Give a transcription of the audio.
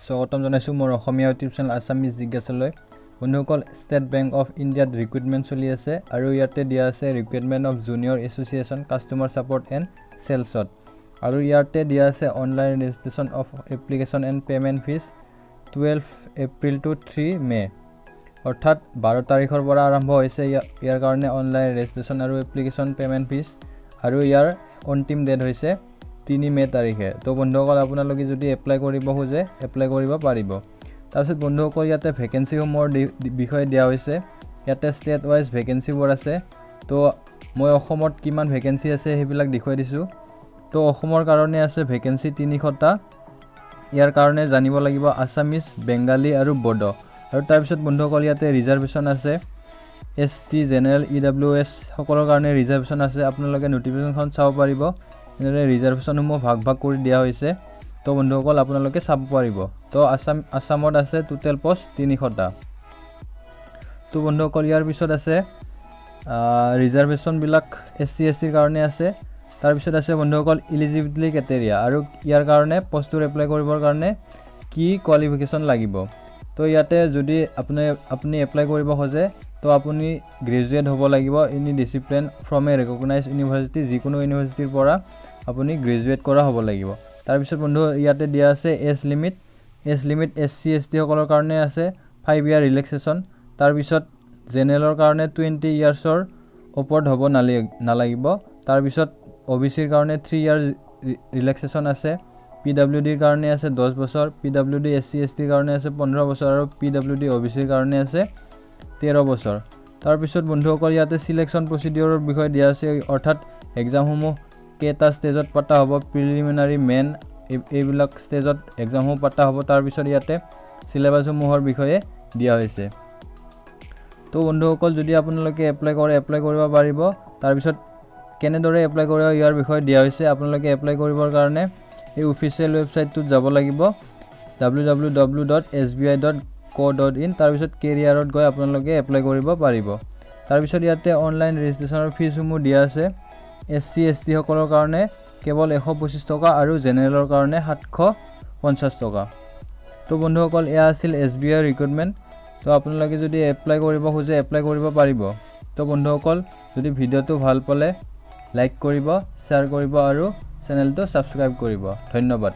স্বাগতম জনাইছোঁ মোৰ অসমীয়া ইউটিউব চেনেল আছামিজ জিজ্ঞাসালৈ। বন্ধুসকল, ষ্টেট বেংক অফ ইণ্ডিয়াত ৰিক্ৰুটমেণ্ট চলি আছে আৰু ইয়াতে দিয়া আছে recruitment of junior associate customer support and চেলছত। আৰু ইয়াতে দিয়া আছে online registration of application and payment fees 12 April to 3 May, অৰ্থাৎ 12 তাৰিখৰ পৰা আৰম্ভ হৈছে ইয়াৰ কাৰণে অনলাইন ৰেজিষ্ট্ৰেশ্যন আৰু এপ্লিকেশ্যন পে'মেণ্ট ফিজ, আৰু ইয়াৰ অন্তিম ডেট হৈছে 3 মে তাৰিখে। তো বন্ধুসকল, আপোনালোকে যদি এপ্লাই কৰিব খোজে এপ্লাই কৰিব পাৰিব। তাৰপিছত বন্ধুসকল, ইয়াতে ভেকেঞ্চিসমূহৰ বিষয়ে দিয়া হৈছে। ইয়াতে ষ্টেট ৱাইজ ভেকেঞ্চিবোৰ আছে। তো মই অসমত কিমান ভেকেঞ্চি আছে সেইবিলাক দেখুৱাই দিছোঁ। তো অসমৰ কাৰণে আছে ভেকেঞ্চি 300টা। ইয়াৰ কাৰণে জানিব লাগিব আছামিজ, বেংগালী আৰু বড়ো। আৰু তাৰপিছত বন্ধুসকল, ইয়াতে ৰিজাৰ্ভেশ্যন আছে। ST, জেনেৰেল, EWS সকলৰ কাৰণে ৰিজাৰ্ভেশ্যন আছে। আপোনালোকে নটিফিকেশ্যনখন চাব পাৰিব। এনেদৰে ৰিজাৰ্ভেশ্যনসমূহ ভাগ ভাগ কৰি দিয়া হৈছে। তো বন্ধুসকল, আপোনালোকে চাব পাৰিব। তো আছামত আছে টোটেল পষ্ট 300টা। তো বন্ধুসকল, ইয়াৰ পিছত আছে ৰিজাৰ্ভেশ্যনবিলাক SC STৰ কাৰণে আছে। তাৰপিছত আছে বন্ধুসকল ইলিজিবিলিটি ক্ৰাইটেৰিয়া, আৰু ইয়াৰ কাৰণে পষ্টটোৰ এপ্লাই কৰিবৰ কাৰণে কি কোৱালিফিকেশ্যন লাগিব। তো ইয়াতে যদি আপুনি এপ্লাই কৰিব খোজে তো আপুনি গ্ৰেজুৱেট হ'ব লাগিব any discipline from A recognise university, যিকোনো ইউনিভাৰ্চিটিৰ পৰা আপুনি গ্ৰেজুৱেট কৰা হ'ব লাগিব। তাৰপিছত বন্ধু ইয়াতে দিয়া আছে এজ লিমিট SC ST সকলৰ কাৰণে আছে 5 ইয়াৰ ৰিলেক্সেশ্যন। তাৰপিছত জেনেৰেলৰ কাৰণে 20 ইয়াৰ্ছৰ ওপৰত হ'ব নালাগিব। তাৰপিছত OBCৰ কাৰণে 3 ইয়াৰ ৰিলেক্সেশ্যন আছে। PWDৰ কাৰণে আছে 10 বছৰ, PWD SC STৰ কাৰণে আছে 15 বছৰ, আৰু PWD OBCৰ কাৰণে আছে 13 বছৰ। তাৰপিছত বন্ধুসকল, ইয়াতে চিলেকশ্যন প্ৰচিডিউৰৰ বিষয়ে দিয়া আছে, অৰ্থাৎ এক্সামসমূহ কেইটা ষ্টেজত পতা হ'ব, প্ৰিলিমিনাৰী, মেইন, এইবিলাক ষ্টেজত এক্সামসমূহ পতা হ'ব। তাৰপিছত ইয়াতে চিলেবাছসমূহৰ বিষয়ে দিয়া হৈছে। তো বন্ধুসকল, যদি আপোনালোকে এপ্লাই কৰিব পাৰিব। তাৰপিছত কেনেদৰে এপ্লাই কৰিব ইয়াৰ বিষয়ে দিয়া হৈছে। আপোনালোকে এপ্লাই কৰিবৰ কাৰণে এই অফিচিয়েল ৱেবছাইটটোত যাব লাগিব www.sbi.co.in। তাৰপিছত কেৰিয়াৰত গৈ আপোনালোকে এপ্লাই কৰিব পাৰিব। তাৰপিছত ইয়াতে অনলাইন ৰেজিষ্ট্ৰেশ্যনৰ ফিজসমূহ দিয়া আছে। SC ST সকলৰ কাৰণে কেৱল 125 টকা আৰু জেনেৰেলৰ কাৰণে 750 টকা। তো বন্ধুসকল, এয়া আছিল SBI ৰিক্ৰুটমেণ্ট। তো আপোনালোকে যদি এপ্লাই কৰিব খোজে এপ্লাই কৰিব পাৰিব। তো বন্ধুসকল, যদি ভিডিঅ'টো ভাল পালে লাইক কৰিব, শ্বেয়াৰ কৰিব আৰু চেনেলটো ছাবস্ক্ৰাইব কৰিব। ধন্যবাদ।